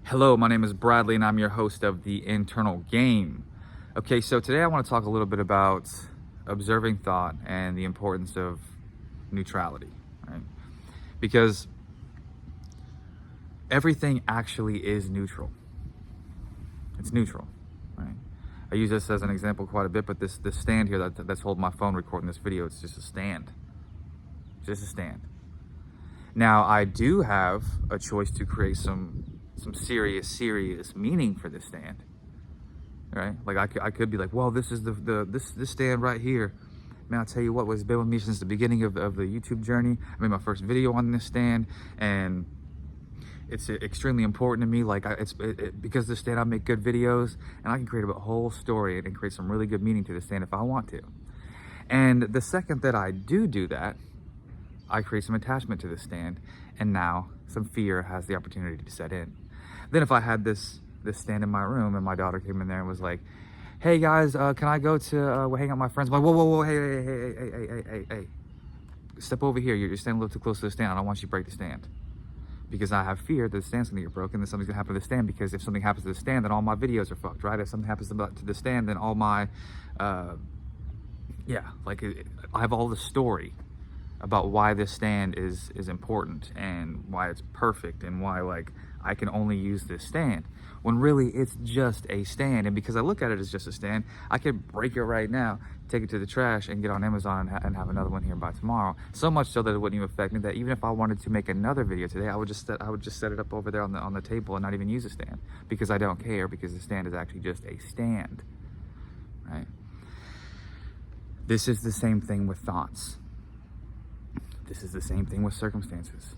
Hello, my name is Bradley and I'm your host of The Internal Game. Okay, so today I want to talk a little bit about observing thought and the importance of neutrality, right? Because everything actually is neutral. It's neutral, right? I use this as an example quite a bit, but this stand here that's holding my phone recording this video, it's just a stand. Just a stand. Now, I do have a choice to create some serious meaning for this stand, right? Like I could be like, well, this is this stand right here. Man, I'll tell you what, been with me since the beginning of the YouTube journey. I made my first video on this stand, and it's extremely important to me. Like because this stand, I make good videos, and I can create a whole story and create some really good meaning to the stand if I want to. And the second that I do that, I create some attachment to the stand, and now some fear has the opportunity to set in. Then if I had this stand in my room and my daughter came in there and was like, hey guys, can I go to hang out with my friends? I'm like, whoa, hey, step over here. You're standing a little too close to the stand. I don't want you to break the stand. Because I have fear that the stand's gonna get broken, that something's gonna happen to the stand, because if something happens to the stand, then all my videos are fucked, right? If something happens to the stand, then all my, I have all the story about why this stand is important and why it's perfect and why like I can only use this stand, when really it's just a stand. And because I look at it as just a stand, I could break it right now, take it to the trash, and get on Amazon and have another one here by tomorrow. So much so that it wouldn't even affect me, that even if I wanted to make another video today, I would just set it up over there on the table and not even use a stand, because I don't care, because the stand is actually just a stand, right? This is the same thing with thoughts. This is the same thing with circumstances.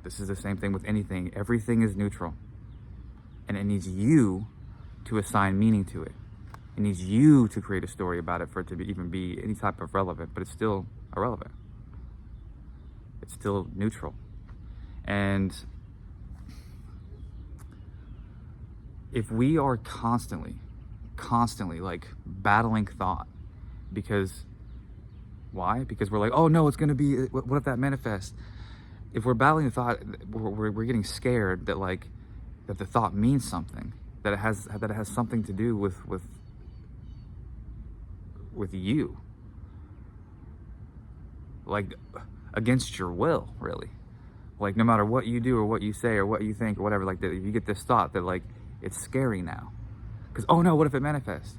This is the same thing with anything. Everything is neutral. And it needs you to assign meaning to it. It needs you to create a story about it for it to even be any type of relevant, but it's still irrelevant. It's still neutral. And if we are constantly like battling thought, because why? Because we're like, oh no, it's gonna be, what if that manifests? If we're battling the thought, we're getting scared that the thought means something, that it has something to do with you, like against your will, really. Like no matter what you do or what you say or what you think or whatever, like that, you get this thought that like it's scary now, because oh no, what if it manifests?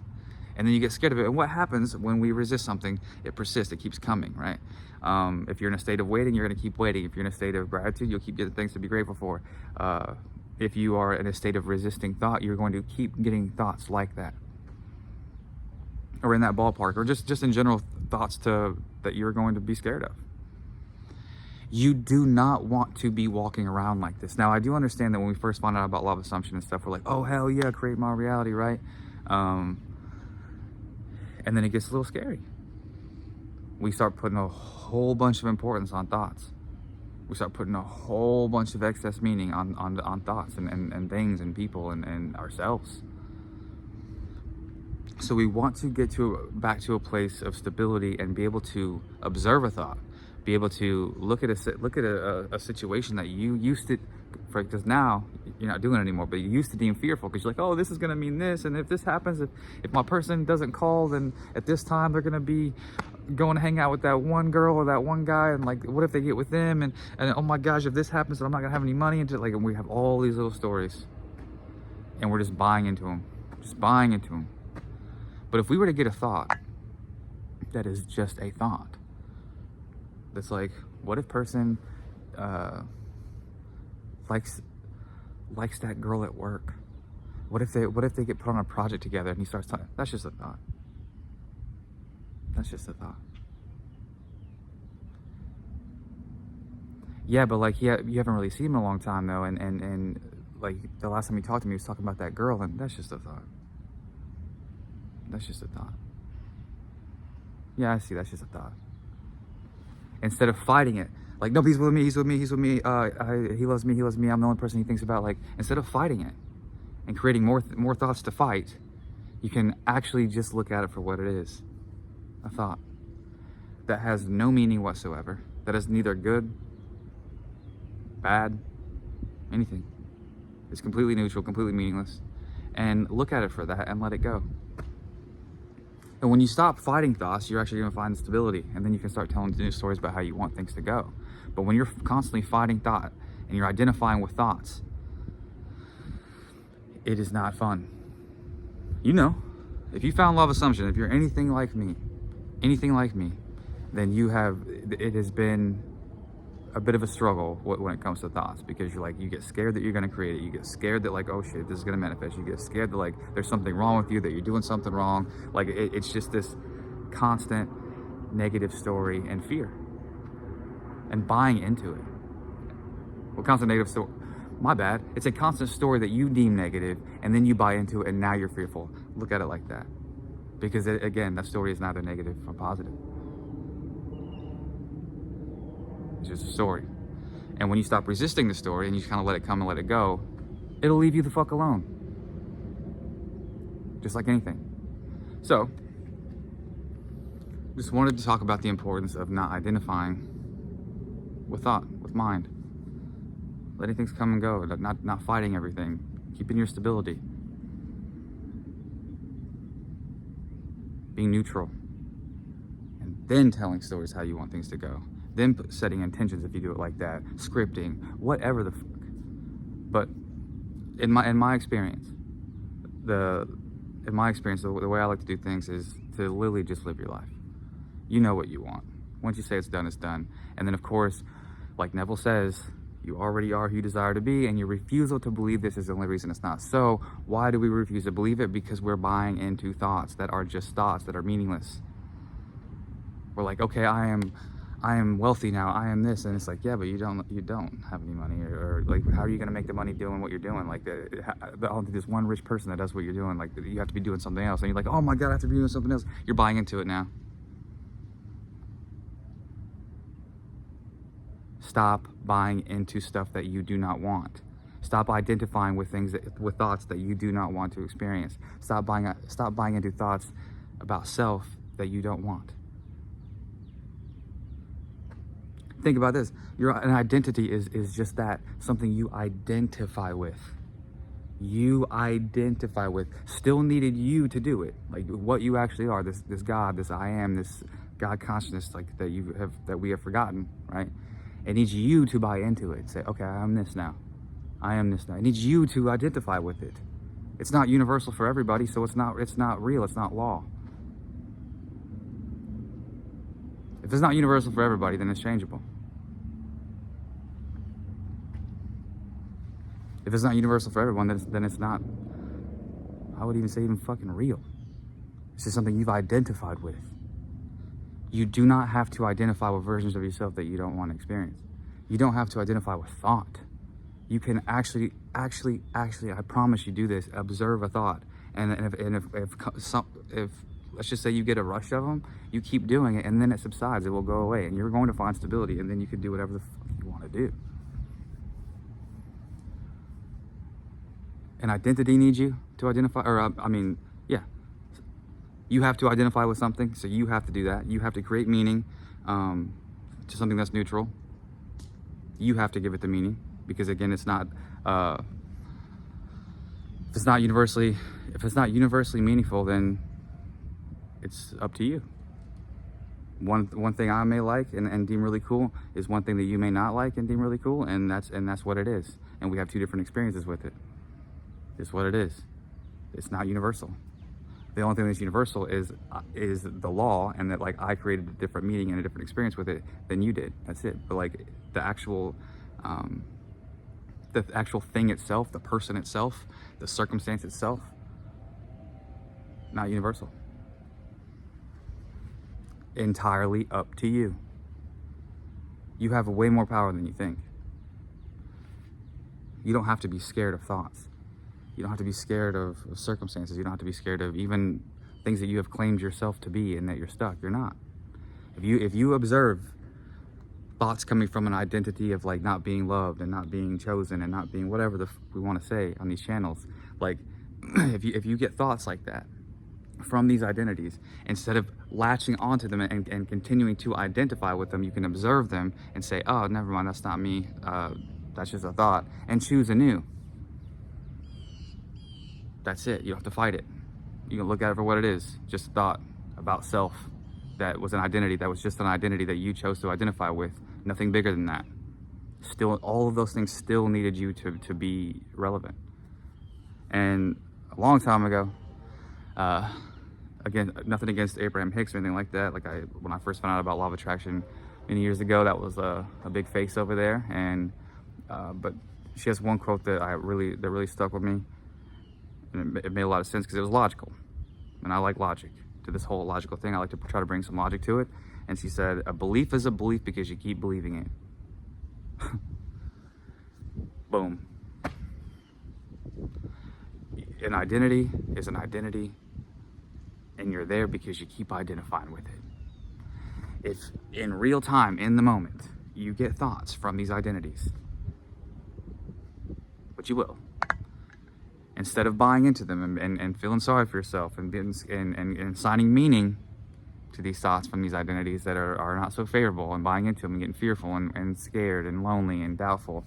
And then you get scared of it. And what happens when we resist something? It persists, it keeps coming, right? If you're in a state of waiting, you're gonna keep waiting. If you're in a state of gratitude, you'll keep getting things to be grateful for. If you are in a state of resisting thought, you're going to keep getting thoughts like that, or in that ballpark, or just in general thoughts that you're going to be scared of. You do not want to be walking around like this. Now, I do understand that when we first found out about law of assumption and stuff, we're like, oh hell yeah, create my reality, right? And then it gets a little scary. We start putting a whole bunch of importance on thoughts. We start putting a whole bunch of excess meaning on thoughts and things and people and ourselves. So we want to get back to a place of stability and be able to observe a thought, be able to look at a situation that you used to, because now you're not doing it anymore, but you used to deem fearful, because you're like, oh, this is going to mean this, and if this happens, if my person doesn't call, then at this time they're going to be going to hang out with that one girl or that one guy, and like, what if they get with them, and oh my gosh, if this happens, then I'm not going to have any money, and and we have all these little stories, and we're just buying into them. But if we were to get a thought that is just a thought, that's like, what if person likes that girl at work? What if they get put on a project together and he starts talking? That's just a thought. That's just a thought. Yeah, but like you haven't really seen him in a long time though, and like the last time he talked to me, he was talking about that girl, and that's just a thought. That's just a thought. Yeah, I see. That's just a thought. Instead of fighting it, like, no, he's with me, he loves me, I'm the only person he thinks about. Like, instead of fighting it and creating more thoughts to fight, you can actually just look at it for what it is. A thought that has no meaning whatsoever, that is neither good, bad, anything. It's completely neutral, completely meaningless. And look at it for that and let it go. And when you stop fighting thoughts, you're actually going to find stability. And then you can start telling new stories about how you want things to go. But when you're constantly fighting thought and you're identifying with thoughts, it is not fun. You know, if you found law of assumption, if you're anything like me, then it has been a bit of a struggle when it comes to thoughts, because you get scared that you're going to create it. You get scared that oh shit, this is going to manifest. You get scared that there's something wrong with you, that you're doing something wrong. It's just this constant negative story and fear and buying into it. Well, constant negative story, my bad. It's a constant story that you deem negative, and then you buy into it, and now you're fearful. Look at it like that, because again, that story is neither negative nor positive. It's just a story. And when you stop resisting the story and you just kind of let it come and let it go, it'll leave you the fuck alone. Just like anything. So, just wanted to talk about the importance of not identifying with thought, with mind. Letting things come and go, not fighting everything, keeping your stability. Being neutral. And then telling stories how you want things to go. Then setting intentions if you do it like that, scripting, whatever the fuck. But in my experience, the way I like to do things is to literally just live your life. You know what you want. Once you say it's done, it's done. And then of course, like Neville says, you already are who you desire to be, and your refusal to believe this is the only reason it's not so. Why do we refuse to believe it? Because we're buying into thoughts that are just thoughts that are meaningless. We're like, okay, I am wealthy now, I am this, and it's like, yeah, but you don't have any money, or how are you going to make the money doing what you're doing? There's one rich person that does what you're doing, you have to be doing something else, and you're like, oh my god, I have to be doing something else. You're buying into it now. Stop buying into stuff that you do not want. Stop identifying with with thoughts that you do not want to experience. Stop buying into thoughts about self that you don't want. Think about this. An identity is just that, something you identify with. You identify with. Still needed you to do it. What you actually are, this God, this I am, this God consciousness that we have forgotten, right? It needs you to buy into it. Say, okay, I am this now. I am this now. It needs you to identify with it. It's not universal for everybody, so it's not real, it's not law. If it's not universal for everybody, then it's changeable. If it's not universal for everyone, then it's not, I would even say even fucking real. It's just something you've identified with. You do not have to identify with versions of yourself that you don't want to experience. You don't have to identify with thought. You can actually, I promise you do this, observe a thought. And if let's just say you get a rush of them, you keep doing it, and then it subsides, it will go away, and you're going to find stability, and then you can do whatever the fuck you want to do. An identity needs you to identify, you have to identify with something, so you have to do that. You have to create meaning to something that's neutral. You have to give it the meaning, because again, it's not if it's not universally meaningful, then it's up to you. One thing I may like and deem really cool is one thing that you may not like and deem really cool, and that's what it is. And we have two different experiences with it. It's what it is. It's not universal. The only thing that's universal is the law, and that I created a different meaning and a different experience with it than you did. That's it. But the actual thing itself, the person itself, the circumstance itself, not universal. Entirely up to you. You have way more power than you think. You don't have to be scared of thoughts. You don't have to be scared of circumstances. You don't have to be scared of even things that you have claimed yourself to be and that you're stuck. You're not. If you observe thoughts coming from an identity of not being loved and not being chosen and not being whatever we want to say on these channels, if you get thoughts like that from these identities, instead of latching onto them and continuing to identify with them, you can observe them and say, oh, never mind, that's not me. That's just a thought, and choose anew. That's it. You don't have to fight it. You can look at it for what it is. Just a thought about self that was an identity, that was just an identity that you chose to identify with. Nothing bigger than that. Still, all of those things still needed you to be relevant. And a long time ago, again, nothing against Abraham Hicks or anything like that. Like when I first found out about law of attraction many years ago, that was a big face over there. And but she has one quote that really stuck with me, and it made a lot of sense because it was logical, and I like logic. To this whole logical thing, I like to try to bring some logic to it. And she said, "A belief is a belief because you keep believing it." Boom. An identity is an identity, and you're there because you keep identifying with it. If in real time, in the moment, you get thoughts from these identities, which you will, instead of buying into them and feeling sorry for yourself and assigning meaning to these thoughts from these identities that are not so favorable, and buying into them and getting fearful and scared and lonely and doubtful,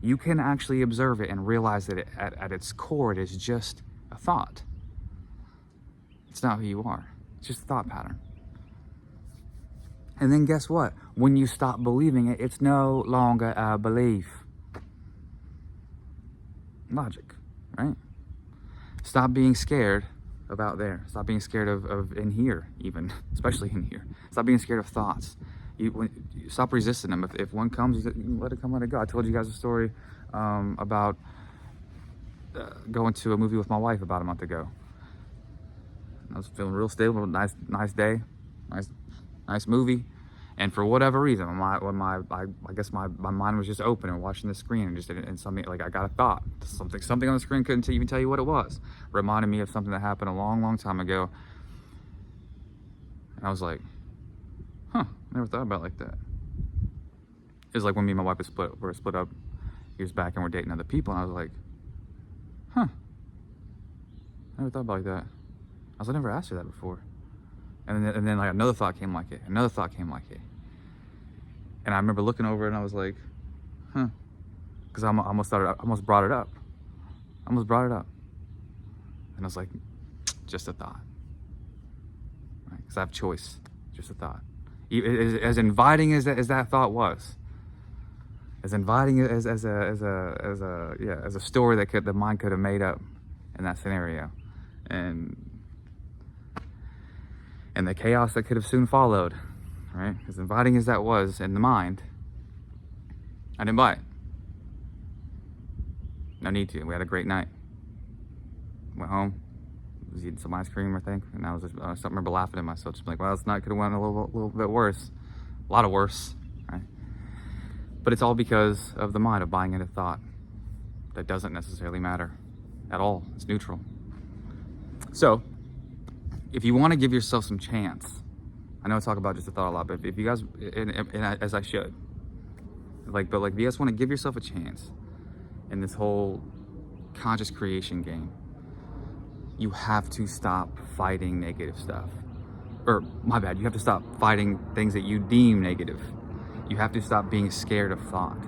you can actually observe it and realize that at its core, it is just a thought. It's not who you are. It's just a thought pattern. And then guess what? When you stop believing it, it's no longer a belief. Logic, right? Stop being scared of out there. Stop being scared of in here, even, especially in here. Stop being scared of thoughts. You stop resisting them. If one comes, you let it come, let it go. I told you guys a story about going to a movie with my wife about a month ago. I was feeling real stable, nice day, nice movie. And for whatever reason, I guess my mind was just open and watching the screen, and something, like, I got a thought. Something on the screen, couldn't even tell you what it was. Reminded me of something that happened a long time ago. And I was like, huh, never thought about it like that. It was like when me and my wife were split up years back, and we're dating other people, and I was like, huh, never thought about it like that. I never asked her that before. And then like another thought came like it. And I remember looking over it, and I was like, huh. Because I almost brought it up. And I was like, just a thought. Right? Because I have choice. Just a thought. As inviting as that thought was, as inviting as a story that the mind could have made up in that scenario, and the chaos that could have soon followed, right? As inviting as that was in the mind, I didn't buy it. No need to. We had a great night. Went home, was eating some ice cream, I think, and I just remember laughing at myself, just like, well, this night could have went a little bit worse, a lot of worse, right? But it's all because of the mind, of buying into thought that doesn't necessarily matter at all. It's neutral. So, if you want to give yourself some chance, I know I talk about just a thought a lot, but if you guys, as I should, but if you guys want to give yourself a chance in this whole conscious creation game, you have to stop fighting negative stuff. Or, my bad, you have to stop fighting things that you deem negative. You have to stop being scared of thought.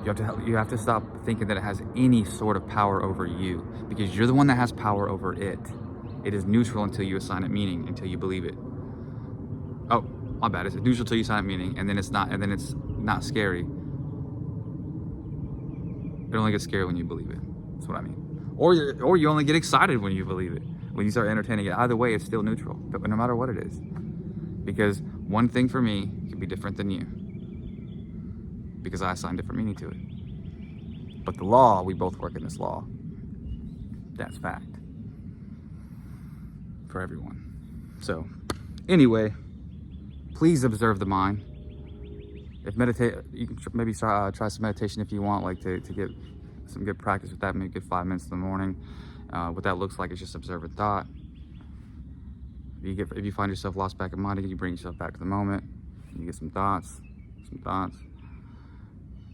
You have to stop thinking that it has any sort of power over you, because you're the one that has power over it. It is neutral until you assign it meaning, until you believe it. Oh, my bad. It's neutral until you assign it meaning, and then it's not scary. It only gets scary when you believe it. That's what I mean. Or you only get excited when you believe it. When you start entertaining it. Either way, it's still neutral, but no matter what it is. Because one thing for me can be different than you, because I assign different meaning to it. But the law, we both work in this law. That's fact. For everyone. So, anyway, please observe the mind. If you can maybe try some meditation if you want, like to get some good practice with that, maybe get 5 minutes in the morning. What that looks like is just observing thought. If you find yourself lost back in mind, you bring yourself back to the moment. You get some thoughts.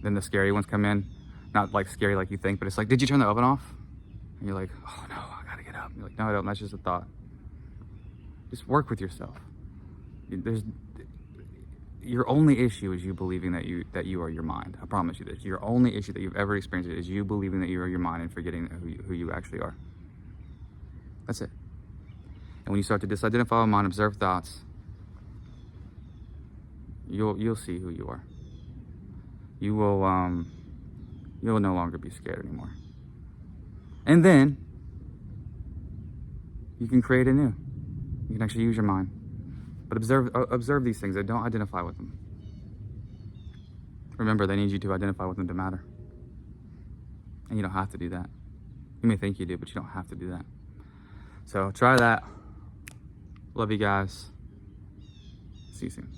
Then the scary ones come in. Not like scary like you think, but it's like, did you turn the oven off? And you're like, oh no, I gotta get up. And you're like, no, I don't. That's just a thought. Just work with yourself. your only issue is you believing that you are your mind. I promise you this. Your only issue that you've ever experienced is you believing that you are your mind and forgetting who you actually are. That's it. And when you start to disidentify with mind, observe thoughts, you'll see who you are. You'll no longer be scared anymore. And then you can create anew. You can actually use your mind. But observe these things and don't identify with them. Remember, they need you to identify with them to matter. And you don't have to do that. You may think you do, but you don't have to do that. So try that. Love you guys. See you soon.